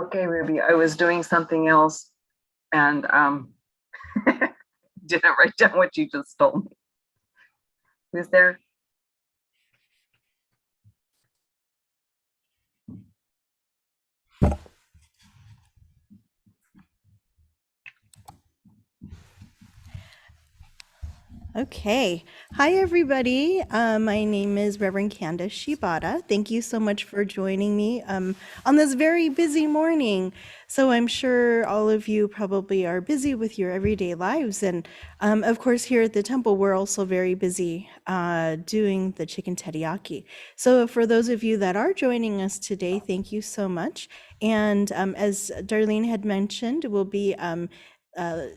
Okay, Ruby, I was doing something else and didn't write down what you just told me. Who's there? Okay. Hi, everybody. My name is Reverend Candace Shibata. Thank you so much for joining me on this very busy morning. So I'm sure all of you probably are busy with your everyday lives. And of course, here at the temple, we're also very busy doing the chicken teriyaki. So for those of you that are joining us today, thank you so much. And as Darlene had mentioned, we'll be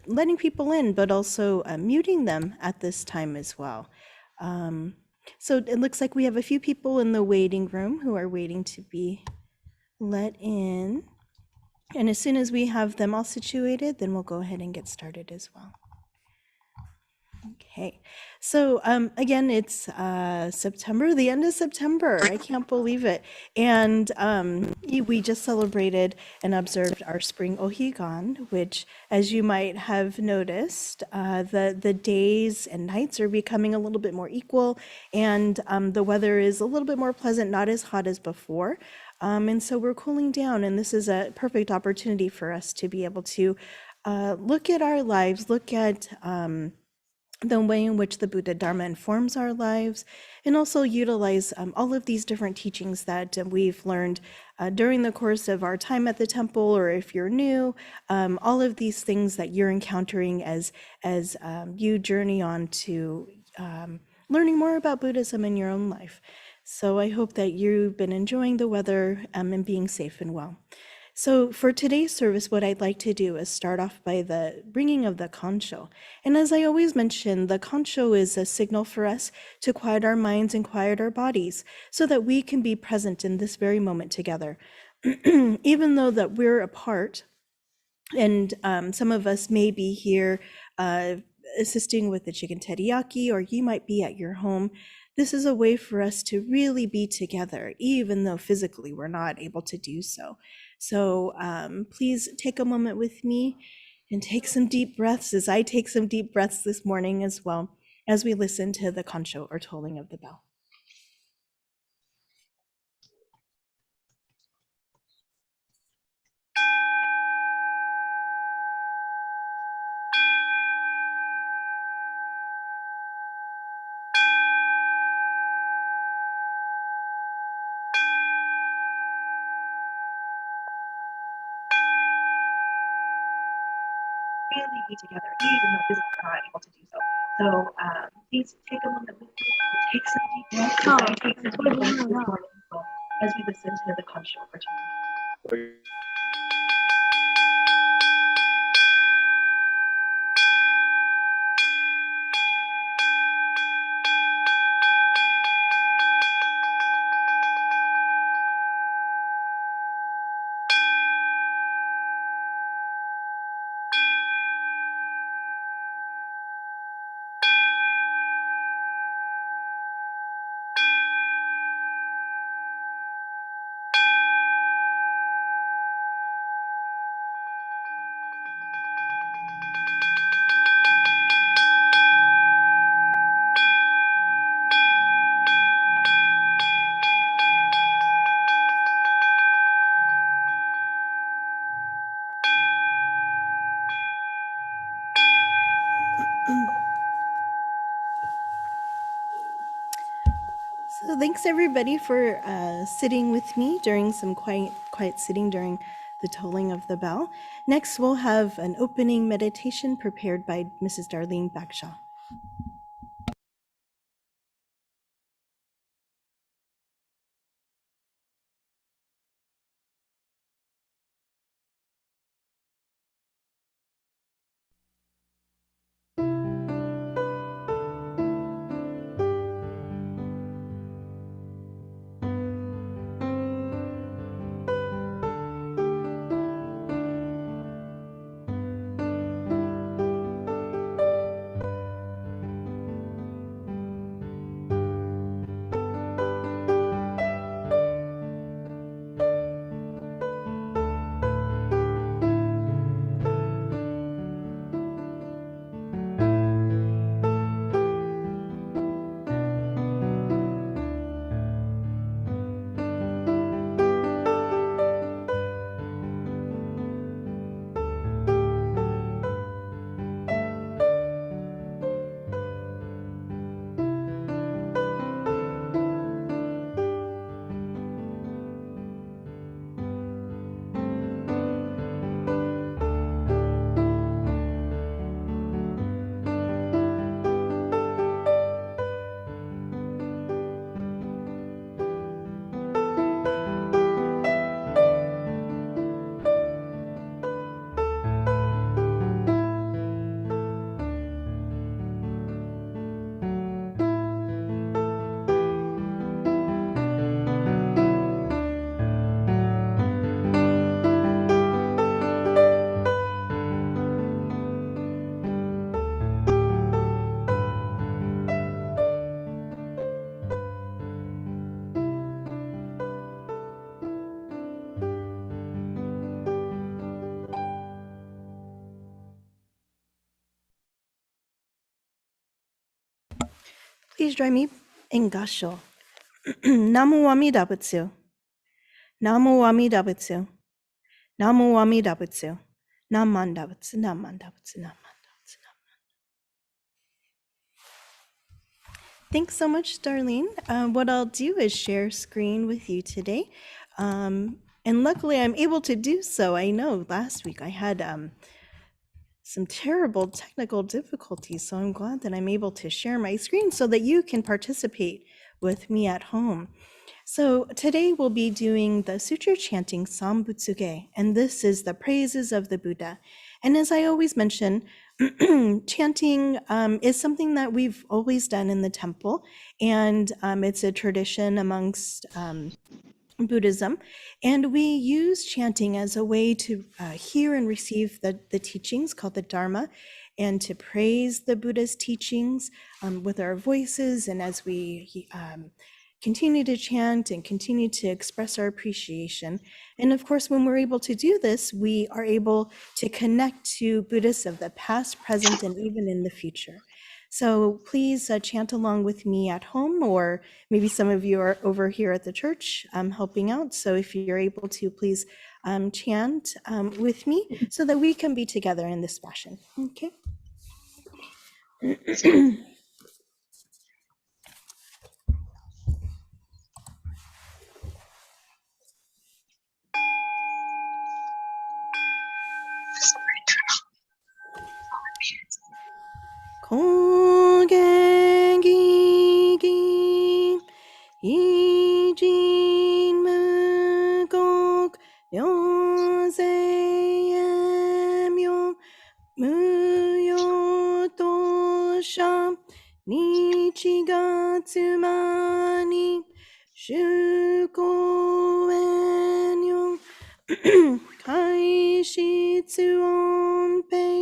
letting people in, but also muting them at this time as well. So it looks like we have a few people in the waiting room who are waiting to be let in. And as soon as we have them all situated, then we'll go ahead and get started as well. Okay, so again, it's September, the end of September. I can't believe it. And we just celebrated and observed our spring Ohigan, which, as you might have noticed, the days and nights are becoming a little bit more equal, and the weather is a little bit more pleasant, not as hot as before. And so we're cooling down, and this is a perfect opportunity for us to be able to look at our lives, look at the way in which the Buddha Dharma informs our lives, and also utilize all of these different teachings that we've learned during the course of our time at the temple, or if you're new, all of these things that you're encountering as you journey on to learning more about Buddhism in your own life. So I hope that you've been enjoying the weather and being safe and well. So for today's service, what I'd like to do is start off by the bringing of the kancho. And as I always mention, the kancho is a signal for us to quiet our minds and quiet our bodies so that we can be present in this very moment together. Even though that we're apart, and some of us may be here assisting with the chicken teriyaki, or you might be at your home. This is a way for us to really be together, even though physically we're not able to do so. So please take a moment with me and take some deep breaths as I take some deep breaths this morning as well, as we listen to the kancho, or tolling of the bell. Really be together, even though physically we're not able to do so. So please take a moment with me, take some deep breaths, take some deep breaths this morning as well, as we listen to the kancho for tomorrow. So thanks everybody for sitting with me during some quiet sitting during the tolling of the bell. Next, we'll have an opening meditation prepared by Mrs. Darlene Bagshaw. Please join me in Gasho. Namu Amida Butsu. Namu Amida Butsu. Namu Amida Butsu. Namanda Butsu. Namanda Butsu. Namanda Butsu. Thanks so much, Darlene. What I'll do is share screen with you today. And luckily I'm able to do so. I know last week I had some terrible technical difficulties, so I'm glad that I'm able to share my screen so that you can participate with me at home. So today we'll be doing the sutra chanting Sambutsuge, and this is the praises of the Buddha. And as I always mention, chanting is something that we've always done in the temple, and it's a tradition amongst Buddhism, and we use chanting as a way to hear and receive the teachings called the Dharma, and to praise the Buddha's teachings with our voices, and as we continue to chant and continue to express our appreciation. And of course, when we're able to do this, we are able to connect to Buddhists of the past, present, and even in the future. So please chant along with me at home, or maybe some of you are over here at the church helping out. So if you're able to, please chant with me so that we can be together in this fashion. Okay. Kongengi Yijin Mugok Yonsei Muyo Tosha Nichigatsumani Shuko Enyo Kaishitsu Onpei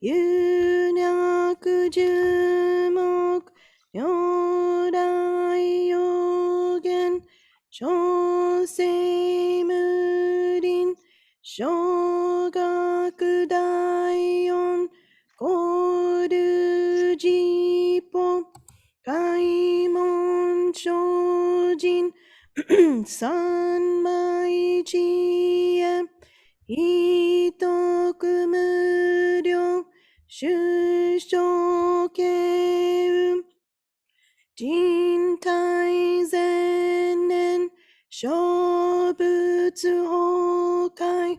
Yunyaku Jumok Yodai Yogen Chosei Murin Shogaku Daion Koru Jipo Kaimon Shojin Sanmai Chie Itoku Muryo Shushoke Jintai Zennen Shobutsu Hokai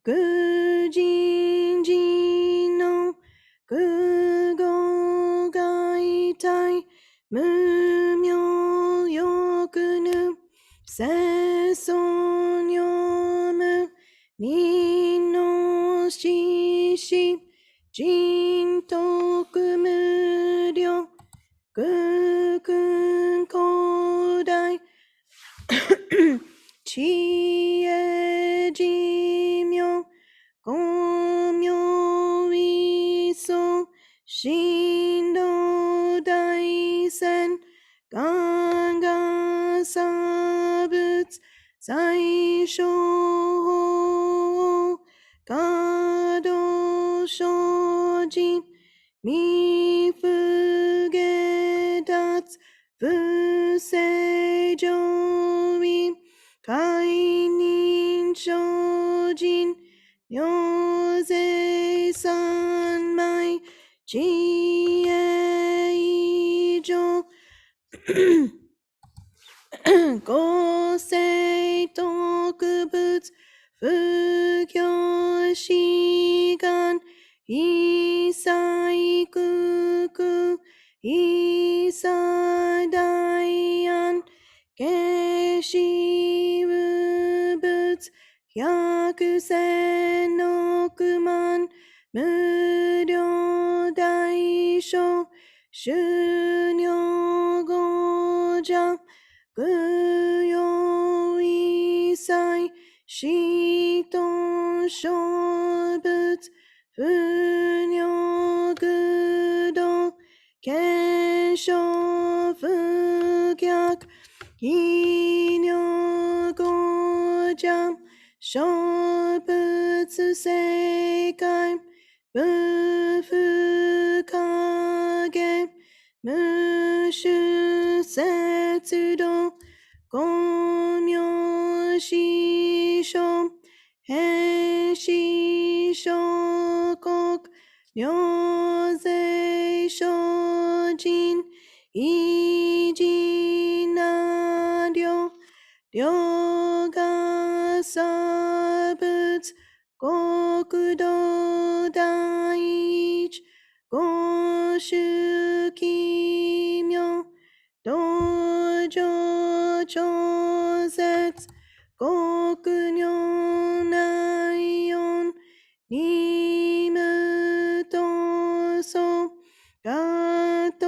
Gujin Jino Gugo Gaitai Mumyo Yokunu Seson Yomu Nino Shishi Jintoku Muryo Gukun Kodai Chie Jimyo Gomyo Iso Shindo Daisen Ganga Sabuts Saisho Gado Shojin Mifugedatsu Fuseijoin Kainin Shojin Nyose Sanmai Chie Gosei Tokubutsu Fugyo Shigan Isai Kuku Isai Dayan Geshi Butsu Hyakusen Okuman Muryo Daisho Shunyo Goja Guyo Isai Shiton Shobutsu Funyo Gudo Kensho Fugyak Inyo Goja Shobutsu Seikai Bufu Kage 無種節度公明師匠変死小国明税精進維持な量両が差物国土第一五種奇妙道場調節国領内四二無闘争ガト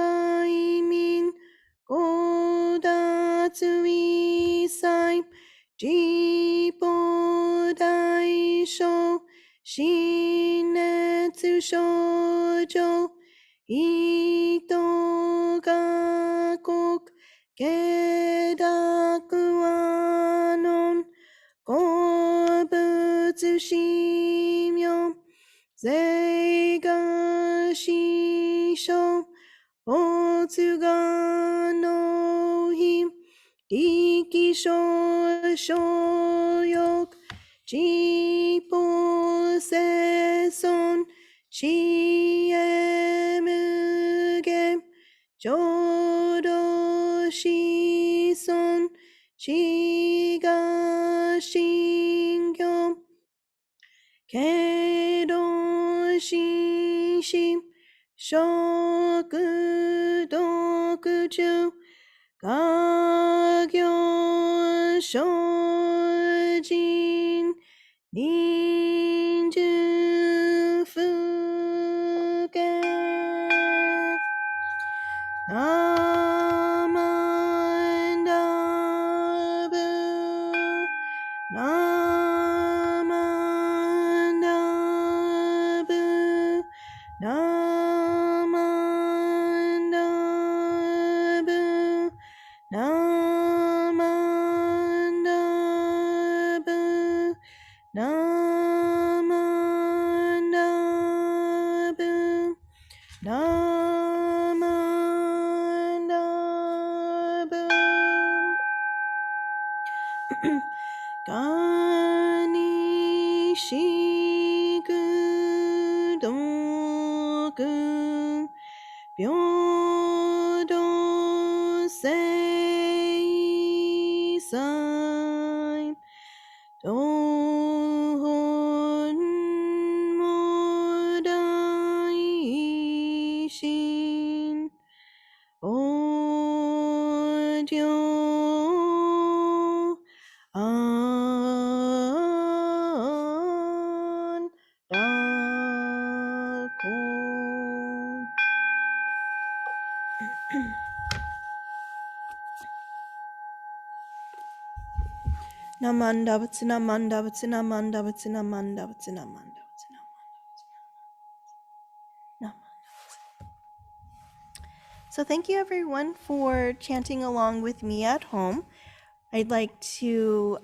愛民高達一切自法大小新熱症状意図が国気楽和の好物神妙税が師匠おつがの日力少所欲地方生存知恵無限浄土子孫知が信行経道心心食毒中家業精進臨終福家ナマンダブナマンダブナマンダブナマンダブナマンダブナマンダブガニシクドク平等聖祭東本も大神往生安楽Namanda Vatsina Manda Vatsina Manda Vatsina Manda Vatsina Manda Vatsina. So thank you everyone for chanting along with me at home. I'd like to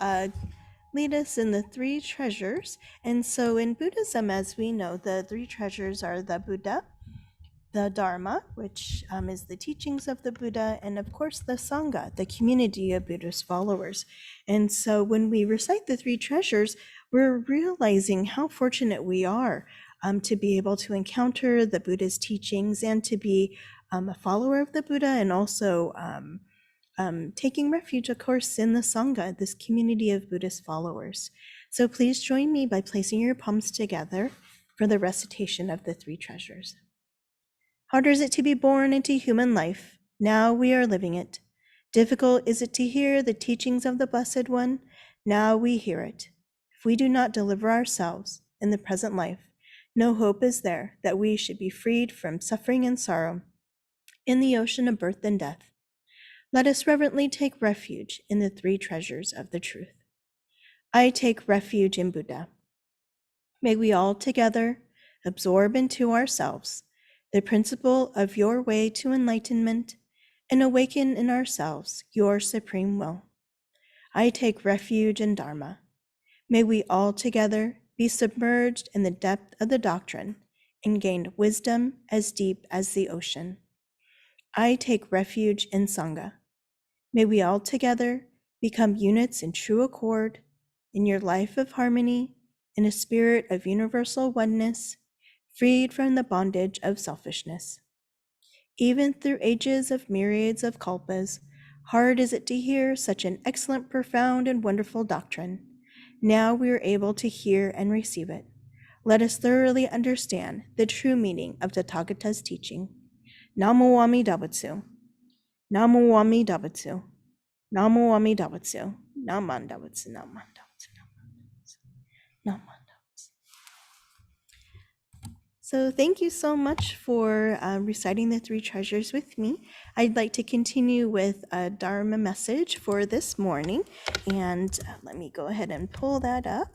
lead us in the three treasures. And so in Buddhism, as we know, the three treasures are the Buddha, the Dharma, which is the teachings of the Buddha, and of course the Sangha, the community of Buddhist followers. And so when we recite the three treasures, we're realizing how fortunate we are to be able to encounter the Buddha's teachings and to be a follower of the Buddha, and also taking refuge, of course, in the Sangha, this community of Buddhist followers. So please join me by placing your palms together for the recitation of the three treasures. Hard is it to be born into human life. Now we are living it. Difficult is it to hear the teachings of the Blessed One. Now we hear it. If we do not deliver ourselves in the present life, no hope is there that we should be freed from suffering and sorrow in the ocean of birth and death. Let us reverently take refuge in the three treasures of the truth. I take refuge in Buddha. May we all together absorb into ourselves the principle of your way to enlightenment and awaken in ourselves your supreme will. I take refuge in Dharma. May we all together be submerged in the depth of the doctrine and gain wisdom as deep as the ocean. I take refuge in Sangha. May we all together become units in true accord, in your life of harmony, in a spirit of universal oneness, freed from the bondage of selfishness. Even through ages of myriads of kalpas, hard is it to hear such an excellent, profound, and wonderful doctrine. Now we are able to hear and receive it. Let us thoroughly understand the true meaning of Tathagata's teaching. Namo Amida-butsu. Namo Amida-butsu. Namo Amida-butsu. Naman-da-butsu. Naman-da-butsu. Naman-da-butsu. So thank you so much for reciting the three treasures with me. I'd like to continue with a Dharma message for this morning. And let me go ahead and pull that up.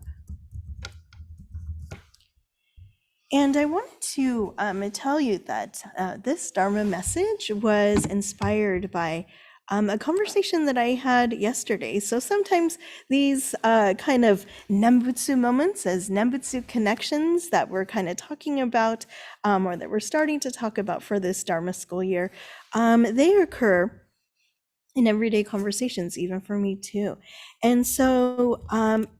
And I wanted to tell you that this Dharma message was inspired by a conversation that I had yesterday. So sometimes these kind of Nembutsu moments as Nembutsu connections that we're kind of talking about or that we're starting to talk about for this Dharma school year, they occur in everyday conversations, even for me too. And so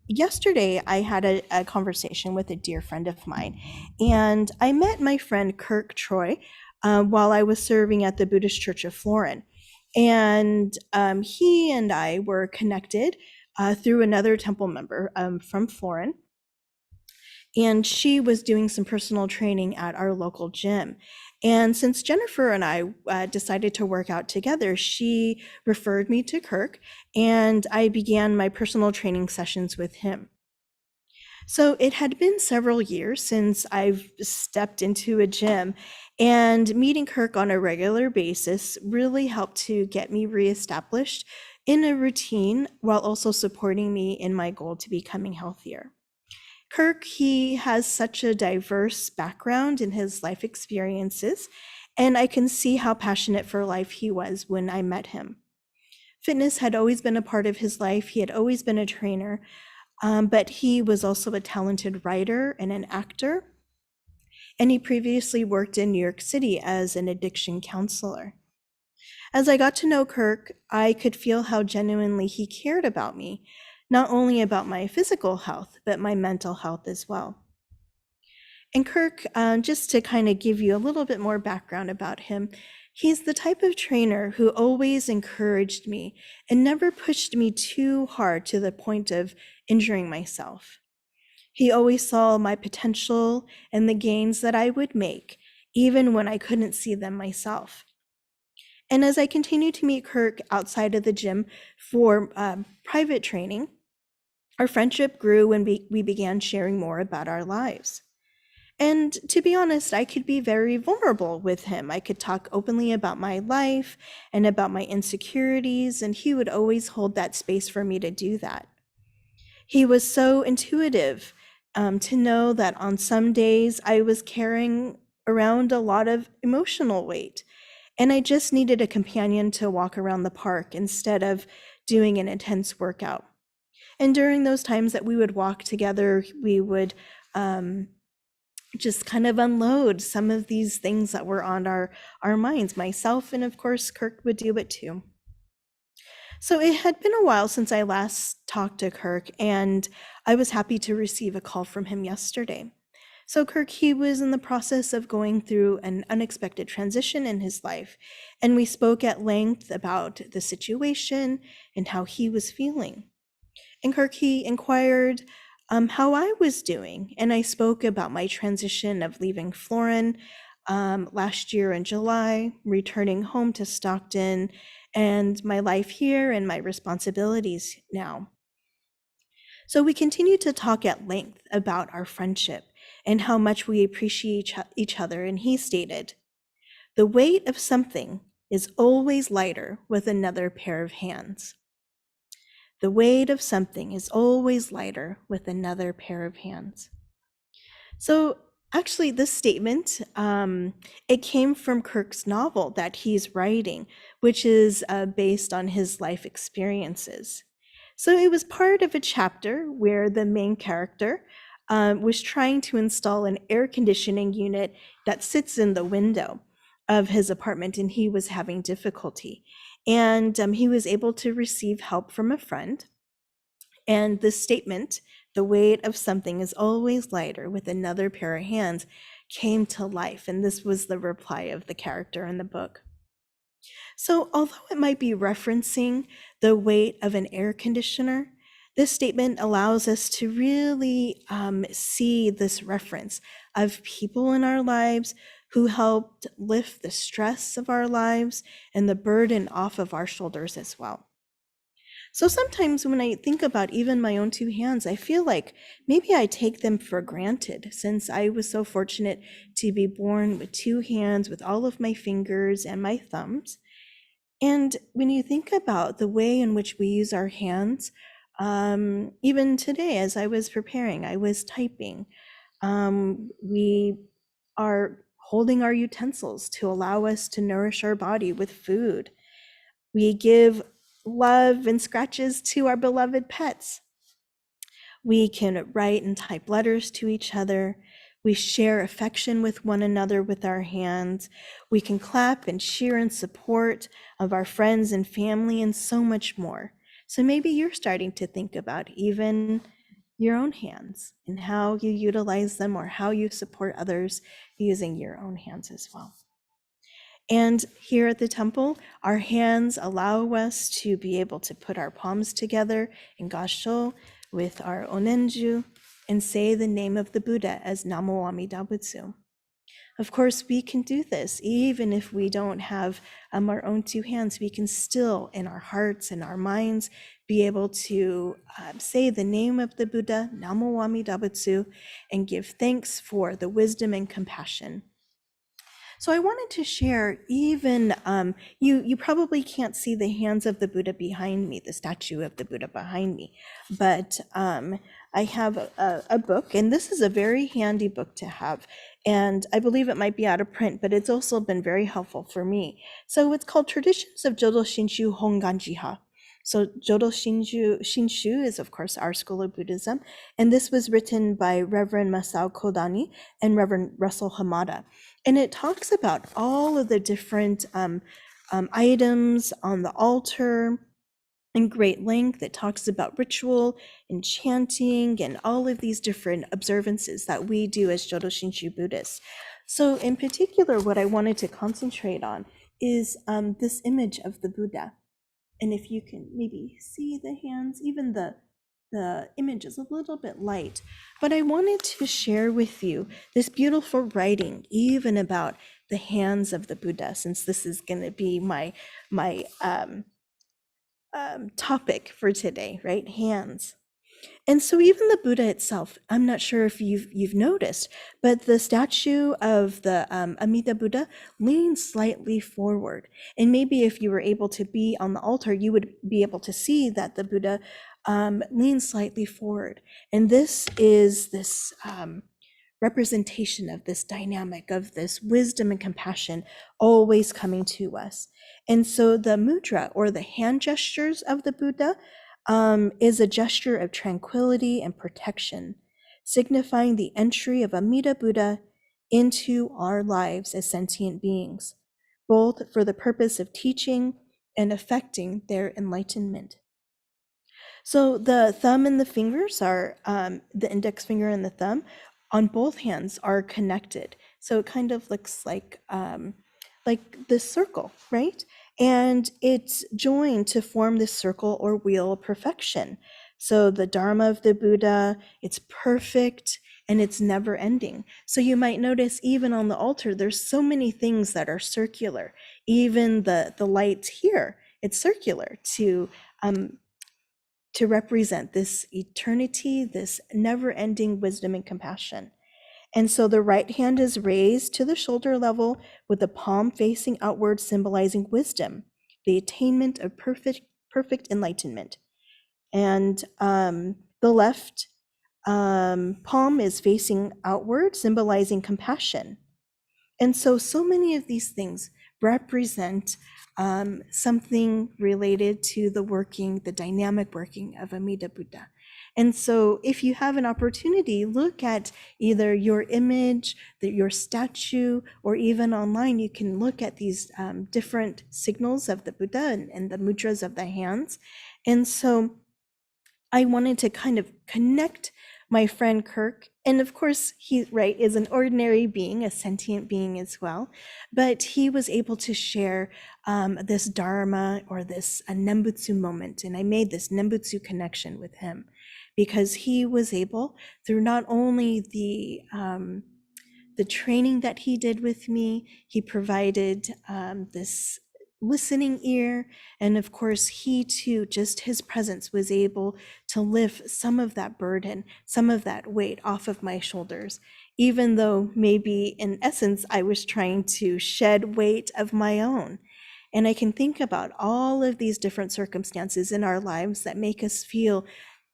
yesterday I had a conversation with a dear friend of mine, and I met my friend Kirk Troy while I was serving at the Buddhist Church of Florin. And he and I were connected through another temple member from Florin. And she was doing some personal training at our local gym. And since Jennifer and I decided to work out together, she referred me to Kirk, and I began my personal training sessions with him. So it had been several years since I've stepped into a gym, and meeting Kirk on a regular basis really helped to get me reestablished in a routine while also supporting me in my goal to becoming healthier. Kirk, he has such a diverse background in his life experiences, and I can see how passionate for life he was when I met him. Fitness had always been a part of his life. He had always been a trainer, but he was also a talented writer and an actor. And he previously worked in New York City as an addiction counselor. As I got to know Kirk, I could feel how genuinely he cared about me, not only about my physical health, but my mental health as well. And Kirk, just to kind of give you a little bit more background about him, he's the type of trainer who always encouraged me and never pushed me too hard to the point of injuring myself. He always saw my potential and the gains that I would make, even when I couldn't see them myself. And as I continued to meet Kirk outside of the gym for private training, our friendship grew when we began sharing more about our lives. And to be honest, I could be very vulnerable with him. I could talk openly about my life and about my insecurities, and he would always hold that space for me to do that. He was so intuitive to know that on some days I was carrying around a lot of emotional weight, and I just needed a companion to walk around the park instead of doing an intense workout. And during those times that we would walk together, we would just kind of unload some of these things that were on our minds. Myself and of course Kirk would do it too. So it had been a while since I last talked to Kirk, and I was happy to receive a call from him yesterday. So Kirk, he was in the process of going through an unexpected transition in his life, and we spoke at length about the situation and how he was feeling. And Kirk, he inquired how I was doing, and I spoke about my transition of leaving Florin last year in July, returning home to Stockton, and my life here and my responsibilities now. So we continued to talk at length about our friendship and how much we appreciate each other, and he stated, "The weight of something is always lighter with another pair of hands." The weight of something is always lighter with another pair of hands. So actually this statement, it came from Kirk's novel that he's writing, which is based on his life experiences. So it was part of a chapter where the main character was trying to install an air conditioning unit that sits in the window. of his apartment, and he was having difficulty. And he was able to receive help from a friend. And this statement, the weight of something is always lighter with another pair of hands, came to life. And this was the reply of the character in the book. So although it might be referencing the weight of an air conditioner, this statement allows us to really see this reference of people in our lives who helped lift the stress of our lives and the burden off of our shoulders as well. So sometimes when I think about even my own two hands, I feel like maybe I take them for granted, since I was so fortunate to be born with two hands, with all of my fingers and my thumbs. And when you think about the way in which we use our hands, even today, as I was preparing, I was typing. We are holding our utensils to allow us to nourish our body with food. We give love and scratches to our beloved pets. We can write and type letters to each other. We share affection with one another with our hands. We can clap and cheer in support of our friends and family and so much more. So maybe you're starting to think about even your own hands and how you utilize them, or how you support others using your own hands as well. And here at the temple, our hands allow us to be able to put our palms together in Gasho with our Onenju and say the name of the Buddha as Namo Amida Butsu. Of course, we can do this even if we don't have our own two hands. We can still, in our hearts and our minds, be able to say the name of the Buddha, Namo Amida Butsu, and give thanks for the wisdom and compassion. So I wanted to share, even you probably can't see the hands of the Buddha behind me, the statue of the Buddha behind me, but I have a book, and this is a very handy book to have. And I believe it might be out of print, but it's also been very helpful for me. So it's called Traditions of Jodo Shinshu Honganjiha. So Jodo Shinshu is, of course, our school of Buddhism. And this was written by Reverend Masao Kodani and Reverend Russell Hamada. And it talks about all of the different items on the altar in great length. It talks about ritual and chanting and all of these different observances that we do as Jodo Shinshu Buddhists. So in particular, what I wanted to concentrate on is this image of the Buddha. And if you can maybe see the hands, even the image is a little bit light, but I wanted to share with you this beautiful writing, even about the hands of the Buddha, since this is going to be my topic for today, right? Hands. And so even the Buddha itself, I'm not sure if you've noticed, but the statue of the Amida Buddha leans slightly forward. And maybe if you were able to be on the altar, you would be able to see that the Buddha leans slightly forward. And this is this representation of this dynamic, of this wisdom and compassion always coming to us. And so the mudra, or the hand gestures of the Buddha, is a gesture of tranquility and protection, signifying the entry of Amida Buddha into our lives as sentient beings, both for the purpose of teaching and affecting their enlightenment. So the thumb and the fingers are, the index finger and the thumb on both hands are connected. So it kind of looks like this circle, right? And it's joined to form this circle or wheel of perfection. So the Dharma of the Buddha, it's perfect and it's never ending. So you might notice even on the altar, there's so many things that are circular. Even the light here, it's circular to represent this eternity, this never-ending wisdom and compassion. And so the right hand is raised to the shoulder level with the palm facing outward, symbolizing wisdom, the attainment of perfect enlightenment. And the left palm is facing outward, symbolizing compassion. And so many of these things represent something related to the dynamic working of Amida Buddha. And so if you have an opportunity, look at either your image, your statue, or even online, you can look at these different signals of the Buddha and the mudras of the hands. And so I wanted to kind of connect my friend Kirk. And of course, he, right, is an ordinary being, a sentient being as well. But he was able to share this Dharma or this Nembutsu moment. And I made this Nembutsu connection with him because he was able, through not only the training that he did with me, he provided this listening ear, and of course he too, just his presence was able to lift some of that burden, some of that weight off of my shoulders, even though maybe in essence I was trying to shed weight of my own. And I can think about all of these different circumstances in our lives that make us feel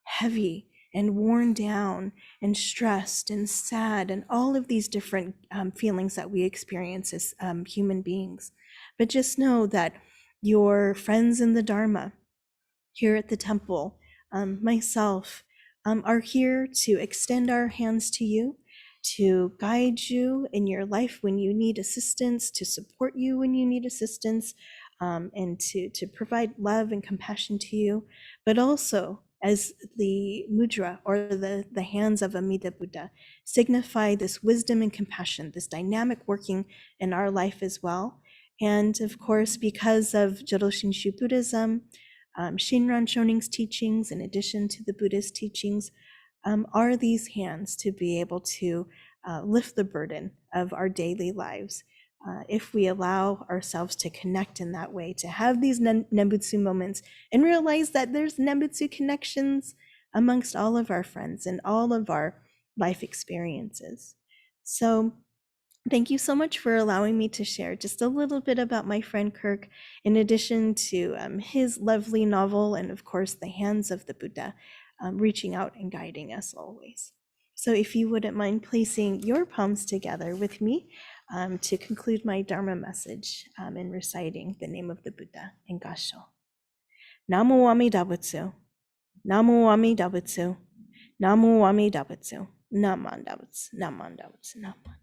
heavy and worn down and stressed and sad and all of these different feelings that we experience as human beings. But just know that your friends in the Dharma here at the temple, myself, are here to extend our hands to you, to guide you in your life when you need assistance, to support you when you need assistance, and to provide love and compassion to you, but also as the mudra or the hands of Amida Buddha signify this wisdom and compassion, this dynamic working in our life as well. And of course, because of Jodo Shinshu Buddhism, Shinran Shoning's teachings, in addition to the Buddhist teachings, are these hands to be able to lift the burden of our daily lives. If we allow ourselves to connect in that way, to have these Nembutsu moments and realize that there's Nembutsu connections amongst all of our friends and all of our life experiences. So thank you so much for allowing me to share just a little bit about my friend Kirk, in addition to his lovely novel and of course the hands of the Buddha reaching out and guiding us always. So if you wouldn't mind placing your palms together with me to conclude my Dharma message in reciting the name of the Buddha in Gassho. Namo Amida Butsu, Namo Amida Butsu, Namo Amida Butsu, Namanda Butsu, Namanda Butsu, Namanda.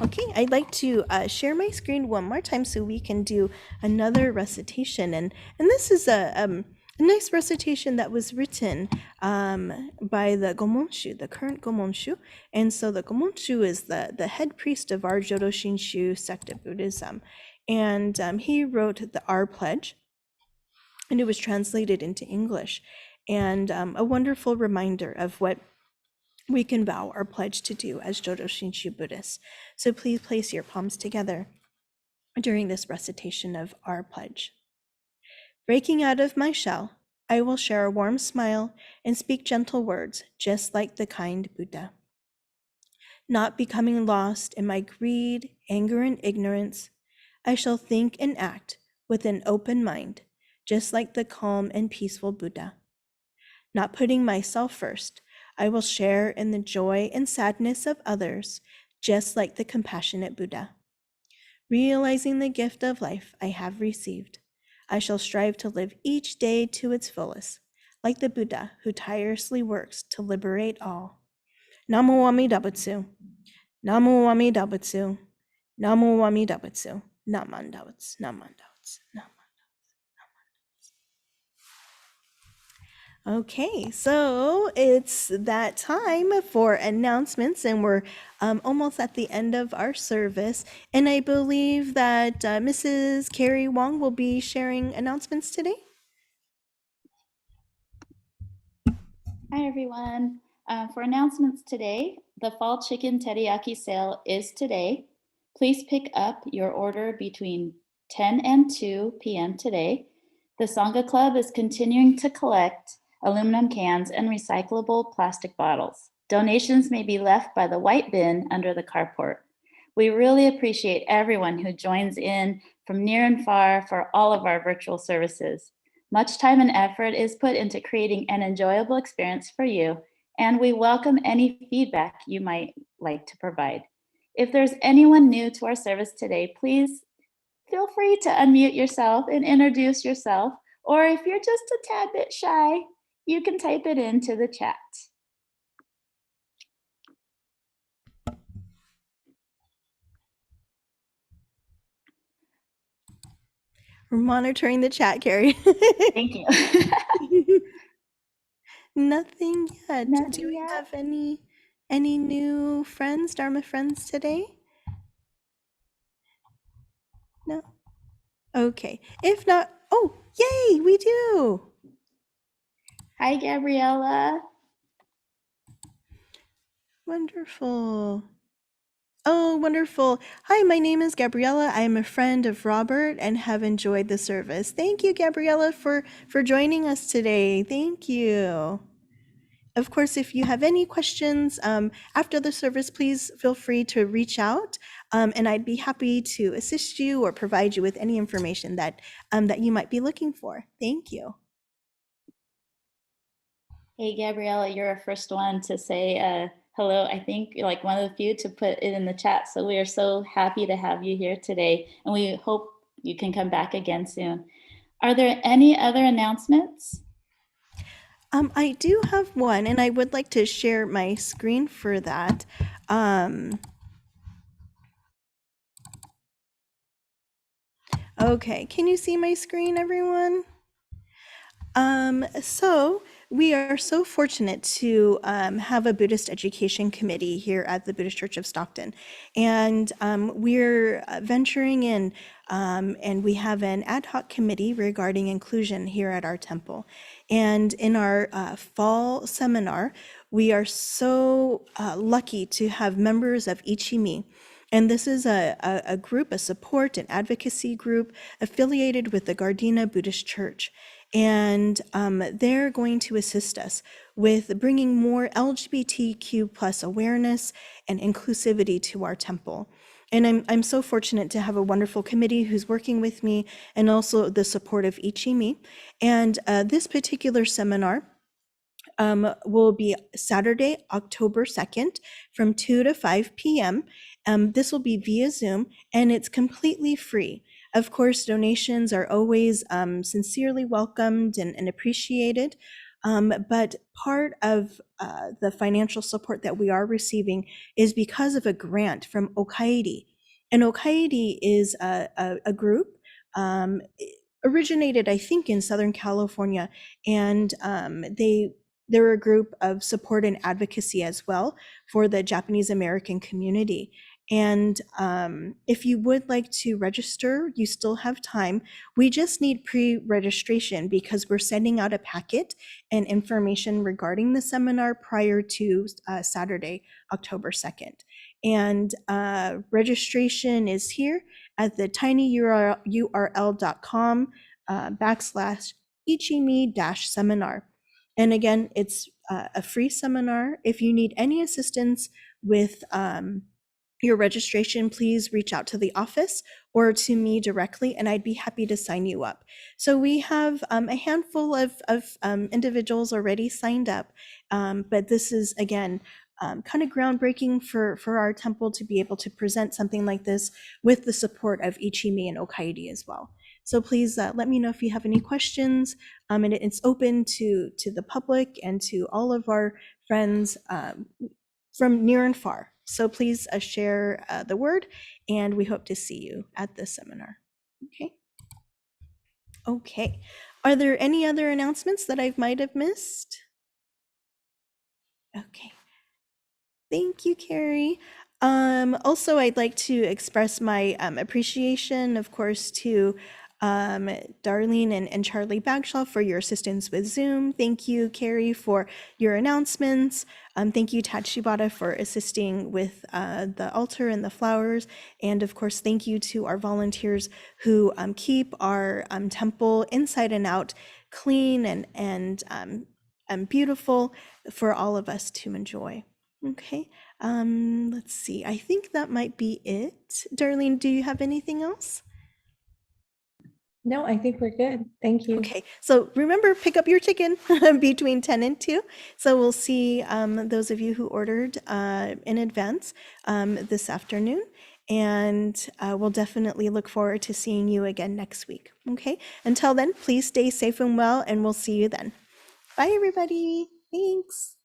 Okay, I'd like to share my screen one more time so we can do another recitation. And this is a nice recitation that was written by the Gomonshu, the current Gomonshu. And so the Gomonshu is the head priest of our Jodo Shinshu sect of Buddhism. And he wrote the Our Pledge, and it was translated into English. And a wonderful reminder of what we can vow or pledge to do as Jodo Shinshu Buddhists. So please place your palms together during this recitation of our pledge. Breaking out of my shell, I will share a warm smile and speak gentle words, just like the kind Buddha. Not becoming lost in my greed, anger, and ignorance, I shall think and act with an open mind, just like the calm and peaceful Buddha. Not putting myself first, I will share in the joy and sadness of others, just like the compassionate Buddha. Realizing the gift of life I have received, I shall strive to live each day to its fullest, like the Buddha who tirelessly works to liberate all. Namo Amida Butsu, Namo Amida Butsu, Namo Amida Butsu, Namanda Butsu, Namanda Butsu, Namanda. Okay, so it's that time for announcements, and we're almost at the end of our service. And I believe that Mrs. Carrie Wong will be sharing announcements today. Hi, everyone. For announcements today, the fall chicken teriyaki sale is today. Please pick up your order between 10 and 2 p.m. today. The Sangha Club is continuing to collect aluminum cans and recyclable plastic bottles. Donations may be left by the white bin under the carport. We really appreciate everyone who joins in from near and far for all of our virtual services. Much time and effort is put into creating an enjoyable experience for you, and we welcome any feedback you might like to provide. If there's anyone new to our service today, please feel free to unmute yourself and introduce yourself, Or if you're just a tad bit shy, you can type it into the chat. We're monitoring the chat, Carrie. Thank you. Nothing yet. Do Nothing we yet? have any new friends, Dharma friends today? No? Okay. If not, oh, yay, we do. Hi, Gabriella. Wonderful. Oh, wonderful. Hi, my name is Gabriella. I am a friend of Robert and have enjoyed the service. Thank you, Gabriella, for joining us today. Thank you. Of course, if you have any questions after the service, please feel free to reach out, and I'd be happy to assist you or provide you with any information that you might be looking for. Thank you. Hey, Gabriella, you're our first one to say hello. I think you're like one of the few to put it in the chat. So we are so happy to have you here today, and we hope you can come back again soon. Are there any other announcements? I do have one, and I would like to share my screen for that. Okay, can you see my screen, everyone? So we are so fortunate to have a Buddhist education committee here at the Buddhist Church of Stockton. And we're venturing in and we have an ad hoc committee regarding inclusion here at our temple. And in our fall seminar, we are so lucky to have members of Ichimi. And this is a group, a support and advocacy group affiliated with the Gardena Buddhist Church. And they're going to assist us with bringing more LGBTQ plus awareness and inclusivity to our temple. And I'm so fortunate to have a wonderful committee who's working with me and also the support of Ichimi. And this particular seminar will be Saturday, October 2nd from 2 to 5 p.m. This will be via Zoom and it's completely free. Of course, donations are always sincerely welcomed and appreciated. But part of the financial support that we are receiving is because of a grant from Okaidi. And Okaidi is a group originated, I think, in Southern California, and they're a group of support and advocacy as well for the Japanese American community. And if you would like to register, you still have time. We just need pre-registration because we're sending out a packet and information regarding the seminar prior to Saturday, October 2nd. And registration is here at the tinyurl.com /ichimi-seminar. And again, it's a free seminar. If you need any assistance with your registration, please reach out to the office or to me directly, and I'd be happy to sign you up. So we have a handful of individuals already signed up, but this is, again, kind of groundbreaking for our temple to be able to present something like this with the support of Ichimi and Okaidi as well. So please let me know if you have any questions, and it's open to the public and to all of our friends from near and far. So please share the word, and we hope to see you at the seminar. Okay. Okay. Are there any other announcements that I might have missed? Okay. Thank you, Carrie. Also, I'd like to express my appreciation, of course, to Darlene and Charlie Bagshaw for your assistance with Zoom. Thank you, Carrie, for your announcements. Thank you, Tachibata, for assisting with the altar and the flowers. And of course, thank you to our volunteers who keep our temple inside and out clean and beautiful for all of us to enjoy. Okay, let's see. I think that might be it. Darlene, do you have anything else? No, I think we're good. Thank you. Okay, so remember, pick up your chicken between 10 and 2. So we'll see those of you who ordered in advance this afternoon. and we'll definitely look forward to seeing you again next week. Okay. Until then, please stay safe and well, and we'll see you then. Bye, everybody. Thanks.